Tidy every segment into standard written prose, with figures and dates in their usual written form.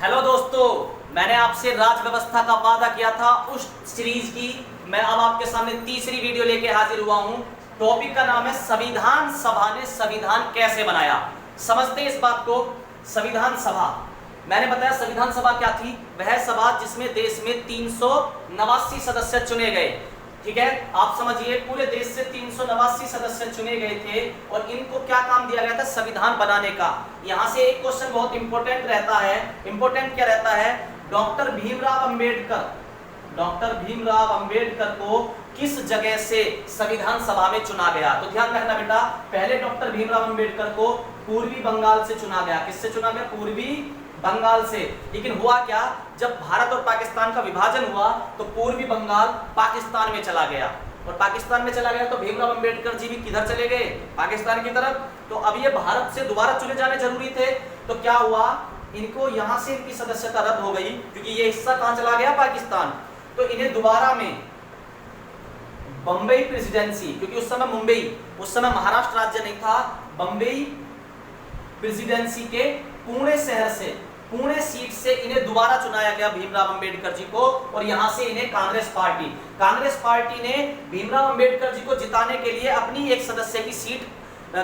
Hello दोस्तों, मैंने आपसे राज व्यवस्था का वादा किया था। उस सीरीज की मैं अब आपके सामने तीसरी वीडियो लेके हाजिर हुआ हूं। टॉपिक का नाम है संविधान सभा ने संविधान कैसे बनाया। समझते हैं इस बात को। संविधान सभा, मैंने बताया संविधान सभा क्या थी। वह सभा जिसमें देश में 389 सदस्य चुने गए। ठीक है, आप समझिए, पूरे देश से 389 सदस्य चुने गए थे और इनको क्या काम दिया गया था, संविधान बनाने का। यहां से एक क्वेश्चन बहुत इंपॉर्टेंट रहता है। इंपॉर्टेंट क्या रहता है, डॉक्टर भीमराव अंबेडकर को किस जगह से संविधान सभा में चुना गया। तो ध्यान रखना बेटा, पहले डॉक्टर भीमराव अंबेडकर को पूर्वी बंगाल से चुना गया। किससे चुना गया? पूर्वी बंगाल से। लेकिन हुआ क्या, जब भारत और पाकिस्तान का विभाजन हुआ तो पूर्वी बंगाल पाकिस्तान में चला गया। और पाकिस्तान में चला गया तो भीमराव अंबेडकर जी भी किधर चले गए? पाकिस्तान की तरफ। तो अब ये भारत से दोबारा चुने जाने जरूरी थे। तो क्या हुआ, इनको यहां से इनकी सदस्यता रद्द हो गई क्योंकि ये हिस्सा कहां चला गया? पाकिस्तान। तो इन्हें दोबारा में बंबई प्रेसिडेंसी, क्योंकि उस समय मुंबई, उस समय महाराष्ट्र राज्य नहीं था, बंबई प्रेसिडेंसी के पुणे शहर से, पुणे सीट से इन्हें दोबारा चुनाया गया भीमराव अंबेडकर जी को। और यहां से इन्हें कांग्रेस पार्टी ने भीमराव अंबेडकर जी को जिताने के लिए अपनी एक सदस्य की सीट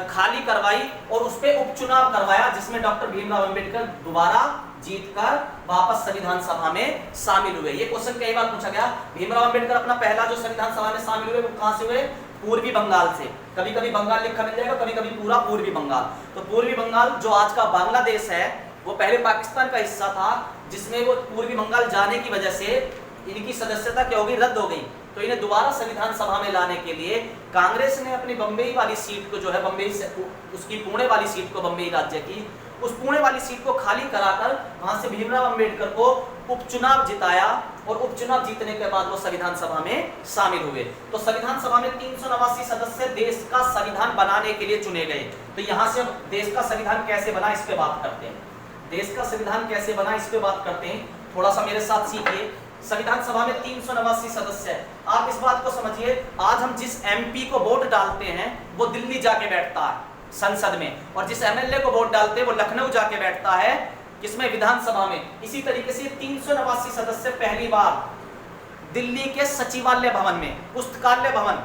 खाली करवाई और उस पर उपचुनाव करवाया, जिसमें डॉक्टर भीमराव अंबेडकर दोबारा जीतकर वापस संविधान सभा में शामिल हुए। ये क्वेश्चन कई बार पूछा गया। भीमराव अंबेडकर अपना पहला जो संविधान सभा में शामिल हुए वो कहां से हुए? पूर्वी बंगाल से। कभी कभी बंगाल लिखा मिल जाएगा, कभी कभी पूरा पूर्वी बंगाल। तो पूर्वी बंगाल जो आज का बांग्लादेश है वो पहले पाकिस्तान का हिस्सा था, जिसमें वो पूर्वी बंगाल जाने की वजह से इनकी सदस्यता क्या हो गई? रद्द हो गई। तो इन्हें दोबारा संविधान सभा में लाने के लिए कांग्रेस ने अपनी बंबई वाली सीट को जो है, बंबई से उसकी पुणे वाली सीट को, बंबई राज्य की उस पुणे वाली सीट को खाली कराकर वहां से भीमराव अंबेडकर को उपचुनाव जिताया और उपचुनाव जीतने के बाद वो संविधान सभा में शामिल हुए। तो संविधान सभा में 389 सदस्य देश का संविधान बनाने के लिए चुने गए। तो यहां से अब देश का संविधान कैसे बना इस पे बात करते हैं। देश का संविधान कैसे बना इस पे बात करते हैं, थोड़ा सा मेरे साथ सीखिए। संविधान सभा में 389 सदस्य है। आप इस बात को समझिए, आज हम जिस एमपी को वोट डालते हैं वो दिल्ली जाके बैठता है संसद में, और जिस एमएलए को वोट डालते हैं वो लखनऊ जाके बैठता है, किसमें? विधानसभा में। इसी तरीके से 389 सदस्य पहली बार दिल्ली के सचिवालय भवन में, पुस्तकालय भवन,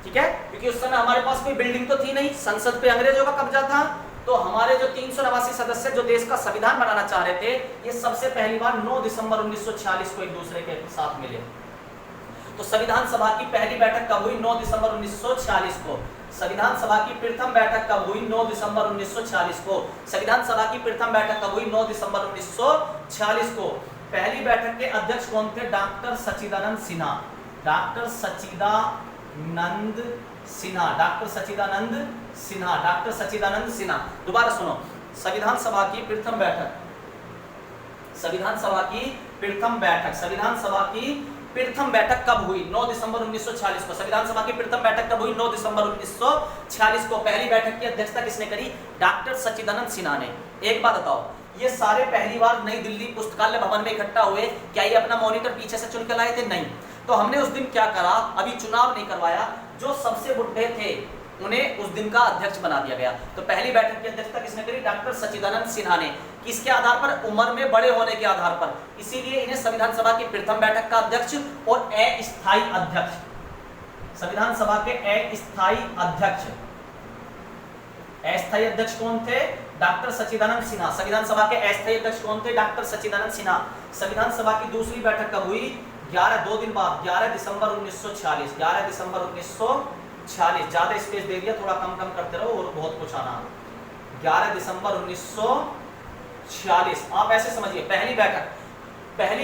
ठीक है, क्योंकि उस समय हमारे पास कोई बिल्डिंग तो थी नहीं, संसद पे अंग्रेजों का कब्जा था। तो हमारे जो 389 सदस्य जो देश का संविधान बनाना चाह रहे थे, ये सबसे पहली बार 9 दिसंबर 1946 को एक दूसरे के साथ मिले। तो संविधान सभा की पहली बैठक कब हुई? 9 दिसंबर 1946 को। संविधान सभा की प्रथम बैठक कब हुई? 9 दिसंबर 1946 को। संविधान सभा की प्रथम बैठक कब हुई? 9 दिसंबर 1946 को। पहली बैठक के अध्यक्ष कौन थे? डॉक्टर सच्चिदानंद सिन्हा। डॉक्टर सच्चिदानंद सिन्हा। दोबारा सुनो, संविधान सभा की प्रथम बैठक कब हुई? 9 दिसंबर 1946 को। संविधान सभा की प्रथम बैठक कब हुई? 9 दिसंबर 1946 को। पहली बैठक की अध्यक्षता किसने करी? डॉक्टर सच्चिदानंद सिन्हा ने। एक बात बताओ, ये सारे पहली बार नई दिल्ली पुस्तकालय भवन में इकट्ठा हुए, क्या ये अपना मॉनिटर पीछे से चुन के लाए थे? नहीं। तो हमने उस दिन क्या करा, अभी चुनाव नहीं करवाया, जो सबसे बुढ़े थे उन्हें उस दिन का अध्यक्ष बना दिया गया। तो पहली बैठक की अध्यक्षता किसने करी? डॉक्टर सच्चिदानंद सिन्हा ने। किसके आधार पर? उम्र में बड़े होने के आधार पर। इसीलिए इन्हें संविधान सभा की प्रथम बैठक का अध्यक्ष और अस्थायी अध्यक्ष, संविधान सभा के अस्थायी अध्यक्ष कौन थे? डॉक्टर सच्चिदानंद सिन्हा। संविधान सभा के अस्थायी अध्यक्ष कौन थे? डॉक्टर सच्चिदानंद सिन्हा। संविधान सभा की दूसरी बैठक कब हुई? 2 दिन बाद, 11 दिसंबर 1946। 11 दिसंबर 1946, ज्यादा स्पेस दे दिया, थोड़ा कम करते रहो और बहुत कुछ आना। 11 दिसंबर 1946। आप ऐसे समझिए, पहली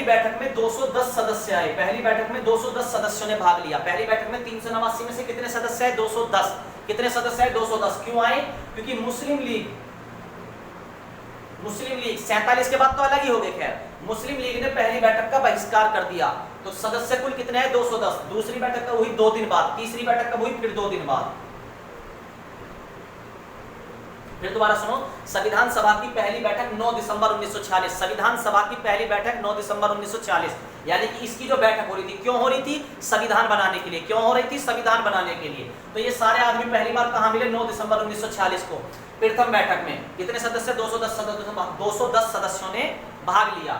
बैठक में 210 सदस्य आए। पहली बैठक में 210 सदस्यों ने भाग लिया। पहली बैठक में 389 में से कितने सदस्य आए? 210। कितने सदस्य आए? 210। क्यों आए? क्योंकि मुस्लिम लीग 47 के बाद तो अलग ही हो गए, खैर मुस्लिम लीग ने पहली बैठक का बहिष्कार कर दिया। तो सदस्य कुल कितने हैं? 210। दूसरी बैठक कब हुई? 2 दिन बाद। तीसरी बैठक कब हुई? फिर 2 दिन बाद। फिर दोबारा सुनो, संविधान सभा की पहली बैठक 9 दिसंबर 1946, संविधान सभा की पहली बैठक 9 दिसंबर 1946, यानी कि इसकी जो बैठक हो रही थी, क्यों हो रही थी? संविधान बनाने के लिए। क्यों हो रही थी? संविधान बनाने के लिए। तो ये सारे आदमी पहली बार कहां मिले? 9 दिसंबर 1946 को। प्रथम बैठक में कितने सदस्य? 210 सदस्यों ने भाग लिया।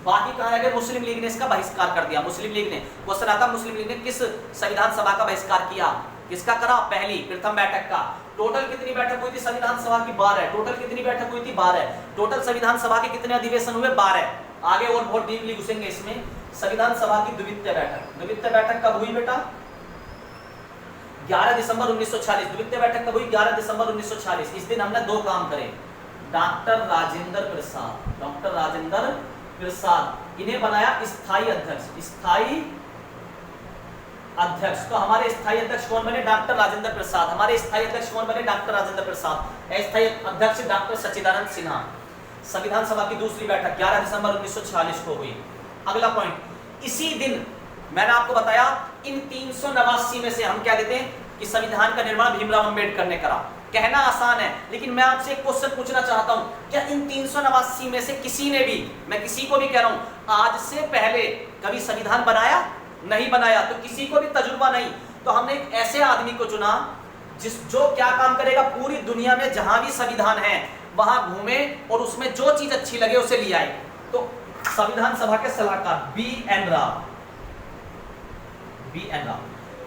बाकी कहा गया मुस्लिम लीग ने इसका बहिष्कार कर दिया। मुस्लिम लीग ने, क्वेश्चन आता मुस्लिम लीग ने किस संविधान सभा का बहिष्कार किया? किसका करा? पहली प्रथम बैठक का। टोटल कितनी बैठक हुई थी संविधान सभा की? 12। टोटल कितनी बैठक हुई थी? 12। टोटल संविधान सभा के कितने अधिवेशन हुए? 12। आगे और बहुत डीपली घुसेंगे इसमें। संविधान सभा की द्वितीय बैठक, द्वितीय बैठक कब हुई बेटा? 11 दिसंबर 1946। द्वितीय बैठक कब हुई? 11 दिसंबर 1946। इस दिन हमने 2 काम करे। डॉक्टर राजेंद्र प्रसाद, डॉक्टर राजेंद्र प्रसाद, इन्हें बनाया स्थायी अध्यक्ष। स्थायी अध्यक्ष, तो हमारे स्थायी अध्यक्ष कौन बने? डॉक्टर राजेंद्र प्रसाद। हमारे स्थायी अध्यक्ष कौन बने? डॉक्टर राजेंद्र प्रसाद। अस्थायी अध्यक्ष डॉक्टर सच्चिदानंद सिन्हा। संविधान सभा की दूसरी बैठक 11 दिसंबर 1946 को हुई। अगला पॉइंट, इसी दिन मैंने आपको बताया इन 389 में से हम क्या देते हैं कि संविधान का निर्माण भीमराव अंबेडकर ने करा। कहना आसान है, लेकिन मैं आपसे एक क्वेश्चन पूछना चाहता हूं, क्या इन 389 में से किसी ने भी, मैं किसी को भी कह रहा हूं, आज से पहले कभी संविधान बनाया? नहीं बनाया। तो किसी को भी तजुर्बा नहीं, तो हमने एक ऐसे आदमी को चुना जो क्या काम करेगा? पूरी दुनिया में जहां भी संविधान है वहां घूमे और उसमें जो चीज अच्छी लगे उसे ले आए। तो संविधान सभा के सलाहकार बी.एन. राव, बी.एन. राव।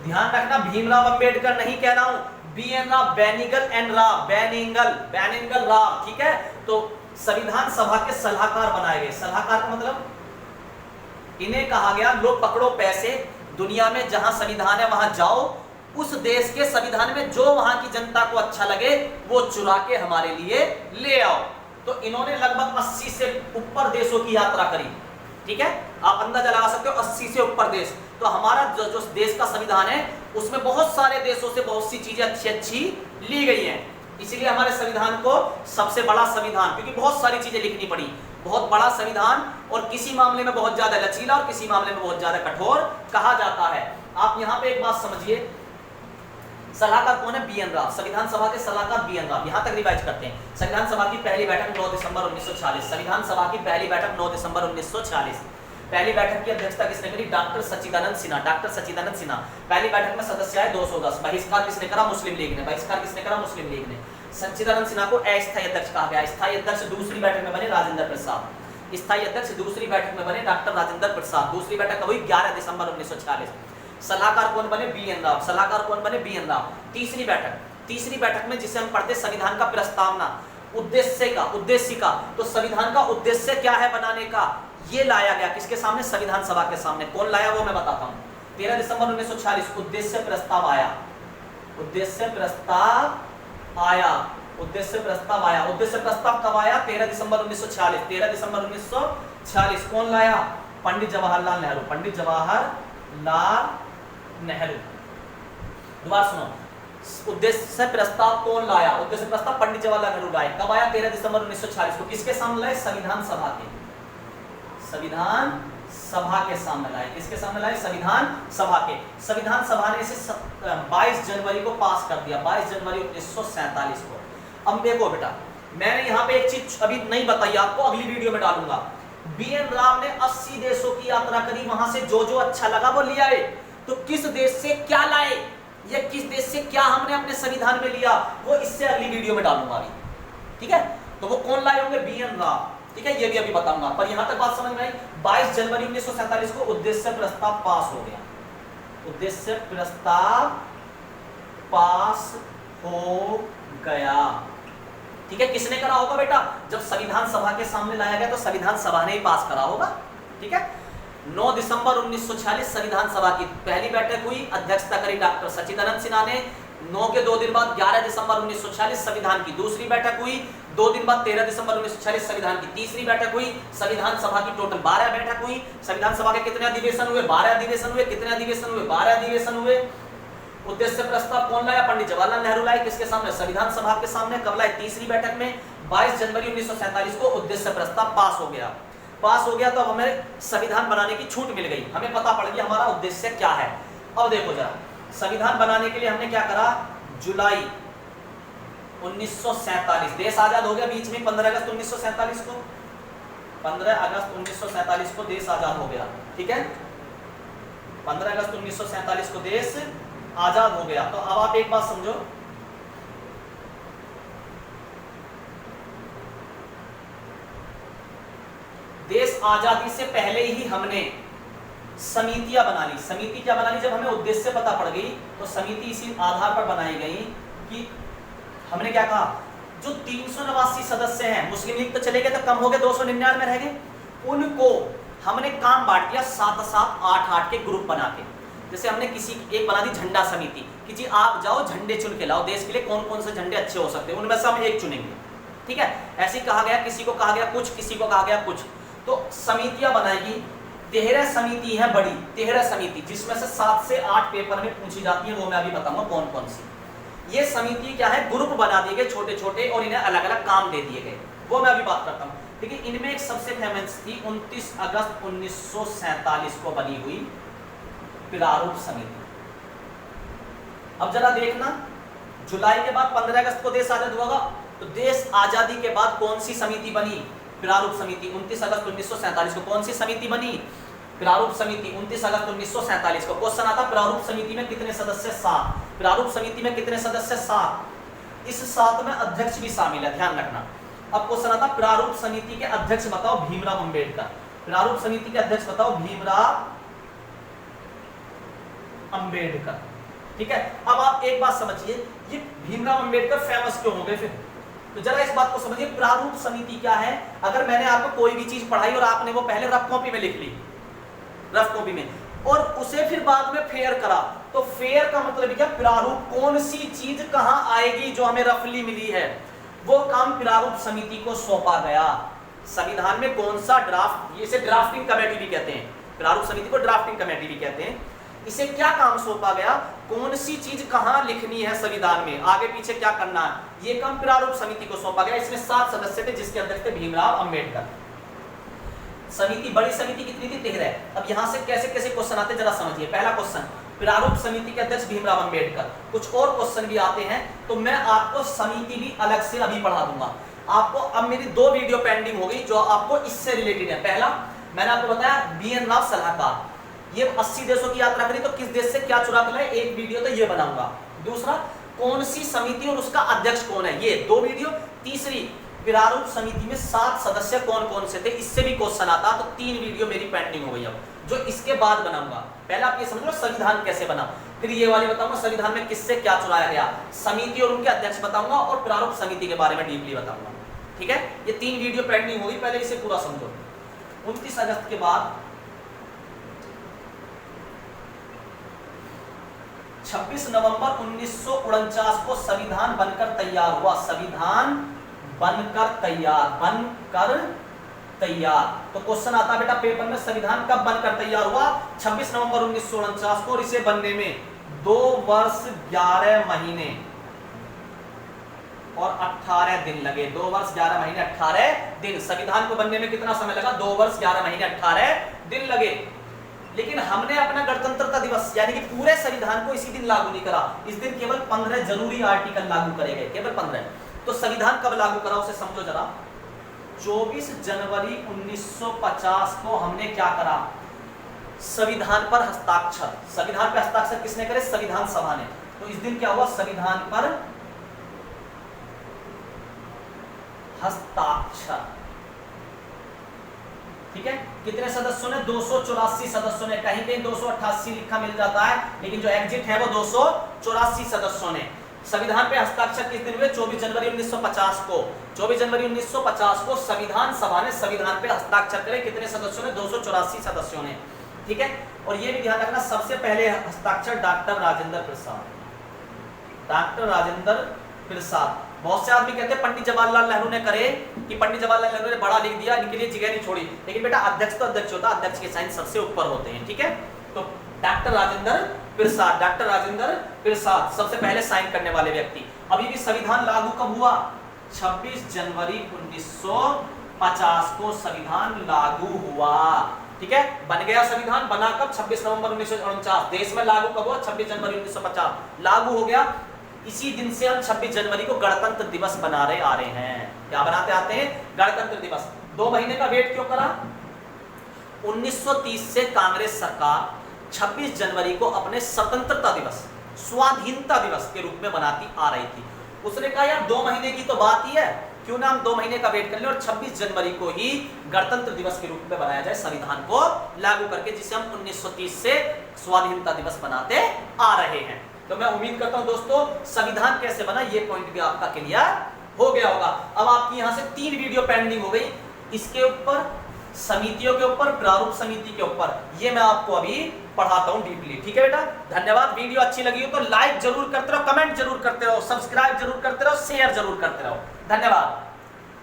ध्यान रखना, भीमराव अंबेडकर नहीं कह रहा हूं, बी.एन. राव, बेनिगल एन राव, बेनिगल राव, ठीक है। तो संविधान सभा के सलाहकार बनाए गए। सलाहकार का मतलब, इन्हें कहा गया लो पकड़ो पैसे, दुनिया में जहां संविधान है वहां जाओ, उस देश के संविधान में जो वहां की जनता को अच्छा लगे वो चुरा के हमारे लिए ले आओ। तो इन्होंने लगभग 80 से ऊपर देशों की यात्रा करी, ठीक है। आप अंदाजा लगा सकते हो 80 से ऊपर देश। तो हमारा जो देश का संविधान है उसमें बहुत सारे देशों से बहुत सी चीजें अच्छी ली गई हैं। इसीलिए हमारे संविधान को सबसे बड़ा संविधान, क्योंकि बहुत सारी चीजें लिखनी पड़ी, बहुत बड़ा संविधान, और किसी मामले में बहुत ज्यादा लचीला और किसी मामले में बहुत ज्यादा कठोर कहा जाता है। आप यहां पे एक बात समझिए, सलाहकार कौन है? बी.एन. राव। संविधान सभा के सलाहकार बी.एन. राव। यहां तक रिवाइज करते हैं। संविधान सभा की पहली बैठक 9 दिसंबर 1946। संविधान सभा की पहली बैठक 9 दिसंबर 1946। पहली बैठक की अध्यक्षता किसने करी? डॉक्टर सच्चिदानंद सिन्हा, डॉक्टर सच्चिदानंद सिन्हा। पहली बैठक में सदस्य आए 210। बहिष्कार किसने करा? मुस्लिम लीग ने। बहिष्कार किसने करा? मुस्लिम लीग ने। सच्चिदानंद सिन्हा को अस्थायी अध्यक्ष कहा गया। स्थायी अध्यक्ष दूसरी बैठक में बने राजेंद्र प्रसाद। स्थायी अध्यक्ष दूसरी बैठक में बने डॉक्टर राजेंद्र प्रसाद। दूसरी बैठक हुई 11 दिसंबर 1946। सलाहकार कौन बने? बी.एन. राव। सलाहकार कौन बने? बी.एन. राव। तीसरी बैठक में जिसे हम पढ़ते संविधान का प्रस्तावना, उद्देश्य का, तो संविधान का उद्देश्य क्या है बनाने का, ये लाया गया किसके सामने? संविधान सभा के सामने। कौन लाया वो मैं बताता हूं। 13 दिसंबर 1946 उद्देश्य प्रस्ताव आया। उद्देश्य प्रस्ताव आया। उद्देश्य प्रस्ताव कब आया? 13 दिसंबर 1946। 13 दिसंबर 1946। कौन लाया? पंडित जवाहरलाल नेहरू। पंडित जवाहरलाल नेहरू। दोबारा सुनो, उद्देश्य प्रस्ताव कौन लाया? उद्देश्य प्रस्ताव पंडित जवाहरलाल नेहरू लाए। कब आया? 13 दिसंबर 1946 को। किसके सामने लाए? संविधान सभा के। संविधान सभा के सामने लाए। किसके सामने लाए? संविधान सभा के। संविधान सभा ने इसे 22 जनवरी को पास कर दिया। 22 जनवरी 1947 को। अब देखो बेटा, मैंने यहाँ पे एक चीज अभी नहीं बताई आपको, अगली वीडियो में डालूंगा। बी.एन. राव ने 80 देशों की यात्रा करी, वहां से जो जो अच्छा लगा वो ले आए। तो किस देश से क्या लाए या किस देश से क्या हमने अपने संविधान में लिया, वो इससे अगली वीडियो में डालूंगा अभी, ठीक है। तो वो कौन लाए होंगे? बी.एन. राव, ठीक है, ये भी अभी बताऊंगा। पर यहां तक बात समझ में आई। 22 जनवरी 1947 को उद्देश्य प्रस्ताव पास हो गया। उद्देश्य प्रस्ताव पास हो गया, ठीक है। किसने करा होगा बेटा? जब संविधान सभा के सामने लाया गया तो संविधान सभा ने ही पास करा होगा, ठीक है। 9 दिसंबर 1946 संविधान सभा की पहली बैठक हुई। अध्यक्षता करी डॉक्टर सच्चिदानंद सिन्हा ने। 9 के 2 दिन बाद 11 दिसंबर 1946 संविधान की दूसरी बैठक हुई। 2 दिन बाद 13 दिसंबर 1946 संविधान की तीसरी बैठक हुई। संविधान सभा की टोटल 12 बैठक हुई। संविधान सभा के कितने अधिवेशन हुए? 12 अधिवेशन हुए। कितने अधिवेशन हुए? 12 अधिवेशन हुए। उद्देश्य प्रस्ताव कौन लाया? पंडित जवाहरलाल नेहरू लाए। किसके सामने? संविधान सभा के सामने। कब लाए? तीसरी बैठक में। 22 जनवरी 1947 को उद्देश्य प्रस्ताव पास हो गया। तो अब हमें संविधान बनाने की छूट मिल गई। हमें पता पड़ गया हमारा उद्देश्य क्या है। अब देखो जरा, संविधान बनाने के लिए हमने क्या करा? जुलाई 1947 देश आजाद हो गया बीच में 15 अगस्त 1947 को, 15 अगस्त 1947 को देश आजाद हो गया। ठीक है, 15 अगस्त 1947 को देश आजाद हो गया। तो अब आप एक बात समझो, देश आजादी से पहले ही हमने समितियां बना ली। समिति क्या बना ली? जब हमें उद्देश्य पता पड़ गई तो समिति इसी आधार पर बनाई गई कि हमने क्या कहा, जो 389 सदस्य हैं, मुस्लिम लीग तो चले गए तो कम हो गए, 299 रह गए, उनको हमने काम बांट दिया 7-7, 8-8 के ग्रुप बना के। जैसे हमने किसी एक बना दी झंडा समिति कि जी आप जाओ झंडे चुन के लाओ, देश के लिए कौन कौन से झंडे अच्छे हो सकते हैं, उनमें से हम एक चुनेंगे। ठीक है, ऐसे ही कहा गया, किसी को कहा गया कुछ, किसी को कहा गया कुछ। तो समितियां बनाएगी, 13 समिति है बड़ी, 13 समिति, जिसमें से 7 से 8 पेपर में पूछी जाती है, वो मैं अभी बताऊंगा कौन कौन सी। ये समिति क्या है, ग्रुप बना दिए गए छोटे छोटे और इन्हें अलग अलग काम दे दिए गए, वो मैं अभी बात करता हूँ। लेकिन इनमें एक सबसे फेमस थी 29 अगस्त 1947 को बनी हुई प्रारूप समिति। अब जरा देखना, जुलाई के बाद 15 अगस्त को देश आजाद हुआ, तो देश आजादी के बाद कौन सी समिति बनी? प्रारूप समिति। 29 अगस्त 1947 को कौन सी समिति बनी? प्रारूप समिति। 29 अगस्त 1947 को क्वेश्चन आता, प्रारूप समिति में कितने सदस्य? 7। प्रारूप समिति में कितने सदस्य? 7। इस 7 में अध्यक्ष भी शामिल है, ध्यान रखना। अब क्वेश्चन आता, प्रारूप समिति के अध्यक्ष बताओ, भीमराव अंबेडकर। प्रारूप समिति के अध्यक्ष बताओ, भीमराव अंबेडकर। ठीक है, अब आप एक बात समझिए, ये भीमराव अंबेडकर फेमस क्यों हो गए फिर? तो जरा इस बात को समझिए, प्रारूप समिति क्या है? अगर मैंने आपको कोई भी चीज पढ़ाई और आपने वो पहले रफ कॉपी में लिख ली, रफ कॉपी में, और उसे फिर बाद में फेयर करा, तो फेयर का मतलब क्या? प्रारूप, कौन सी चीज कहां आएगी जो हमें रफली मिली है, वो काम प्रारूप समिति को सौंपा गया। संविधान में कौन सा ड्राफ्ट, इसे ड्राफ्टिंग कमेटी भी कहते हैं, प्रारूप समिति को ड्राफ्टिंग कमेटी भी कहते हैं। इसे क्या काम सौंपा गया? कौन सी चीज कहां लिखनी है संविधान में, आगे पीछे क्या करना है, ये काम प्रारूप समिति को सौंपा गया। इसमें 7 सदस्य थे, जिसके अध्यक्ष थे भीमराव अंबेडकर। समिति, बड़ी समिति कितनी थी? 13। अब यहां से कैसे कैसे क्वेश्चन आते जरा समझिए। पहला क्वेश्चन, प्रारूप समिति के अध्यक्ष भीमराव अंबेडकर। कुछ और क्वेश्चन भी आते हैं, तो मैं आपको समिति भी अलग से अभी पढ़ा दूंगा आपको। अब मेरी 2 वीडियो पेंडिंग हो गई जो आपको इससे रिलेटेड है। पहला मैंने आपको बताया BN राव सलाहकार, ये 80 देशों की यात्रा करी, तो किस देश से क्या चुरा कर लाए, एक वीडियो तो ये बनाऊंगा। दूसरा, कौन सी समिति और उसका अध्यक्ष कौन है, ये 2 वीडियो। तीसरी, प्रारूप समिति में 7 सदस्य कौन कौन से थे, इससे भी क्वेश्चन आता, तो 3 वीडियो मेरी पेंडिंग हो गई अब, जो इसके बाद बनाऊंगा। पहले आप ये समझ लो संविधान कैसे बना, फिर ये वाली बताऊंगा संविधान में किससे क्या चुराया गया, समिति और उनके अध्यक्ष बताऊंगा, और प्रारूप समिति के बारे में डीपली बताऊंगा। ठीक है, ये 3 वीडियो पेंडिंग होगी, पहले इसे पूरा समझो। 29 अगस्त के बाद 26 नवंबर 1949 को संविधान बनकर तैयार हुआ। संविधान बनकर तैयार। तो क्वेश्चन आता बेटा पेपर में, संविधान कब बनकर तैयार हुआ? 26 नवंबर 1949 को, और इसे बनने में 2 वर्ष 11 महीने और 18 दिन लगे। 2 वर्ष 11 महीने 18 दिन। संविधान को बनने में कितना समय लगा? 2 वर्ष 11 महीने 18 दिन लगे। लेकिन हमने अपना गणतंत्रता दिवस यानी कि पूरे संविधान को इसी दिन लागू नहीं करा। इस दिन केवल 15 जरूरी आर्टिकल लागू करे गए, केवल 15। तो संविधान कब लागू करा उसे समझो जरा। 24 जनवरी 1950 को हमने क्या करा? संविधान पर हस्ताक्षर। संविधान पर हस्ताक्षर किसने करे? संविधान सभा ने। तो इस दिन क्या हुआ? संविधान पर हस्ताक्षर। ठीक है, कितने सदस्यों ने? 284 सदस्यों ने। कहीं कहीं 288 लिखा मिल जाता है, लेकिन जो एग्जिट है वो 284 सदस्यों ने। संविधान पे हस्ताक्षर किस दिन हुए? 24 जनवरी 1950 को। 24 जनवरी 1950 को संविधान सभा ने संविधान पे हस्ताक्षर करे। कितने सदस्यों ने? 284 सदस्यों ने। ठीक है, और ये भी ध्यान रखना, सबसे पहले हस्ताक्षर डॉक्टर राजेंद्र प्रसाद। डॉक्टर राजेंद्र प्रसाद। बहुत से आदमी कहते हैं पंडित जवाहरलाल नेहरू ने करे, कि पंडित जवाहरलाल नेहरू ने बड़ा लिख दिया, इनके लिए जगह नहीं छोड़ी। लेकिन बेटा अध्यक्ष तो अध्यक्ष होता है, अध्यक्ष के साइन सबसे ऊपर होते हैं। ठीक है, तो डॉक्टर राजेंद्र प्रसाद, डॉक्टर राजेंद्र प्रसाद सबसे पहले साइन करने वाले व्यक्ति। अभी भी संविधान लागू कब हुआ? 26 जनवरी 1950 को संविधान लागू हुआ। ठीक है, बन गया संविधान। बना कब? 26 नवंबर 1949। देश में लागू कब हुआ? 26 जनवरी 1950 लागू हो गया। इसी दिन से हम 26 जनवरी को गणतंत्र दिवस बना रहे आ रहे हैं। क्या बनाते आते हैं? गणतंत्र दिवस। 2 महीने का वेट क्यों करा? 1930 से कांग्रेस सरकार 26 जनवरी को अपने स्वतंत्रता दिवस, स्वाधीनता दिवस के रूप में बनाती आ रही थी। उसने कहा यार 2 महीने की तो बात ही है, क्यों ना हम 2 महीने का वेट कर लें और 26 जनवरी को ही गणतंत्र दिवस के रूप में बनाया जाए, संविधान को लागू करके, जिसे हम 1930 से स्वाधीनता दिवस बनाते आ रहे हैं। तो मैं उम्मीद करता हूं दोस्तों संविधान कैसे बना ये पॉइंट भी आपका क्लियर हो गया होगा। अब आपकी यहां से 3 वीडियो पेंडिंग हो गई, इसके ऊपर, समितियों के ऊपर, प्रारूप समिति के ऊपर, ये मैं आपको अभी पढ़ाता हूं डीपली। ठीक है बेटा, धन्यवाद। वीडियो अच्छी लगी हो तो लाइक जरूर करते रहो, कमेंट जरूर करते रहो, सब्सक्राइब जरूर करते रहो, शेयर जरूर करते रहो। धन्यवाद।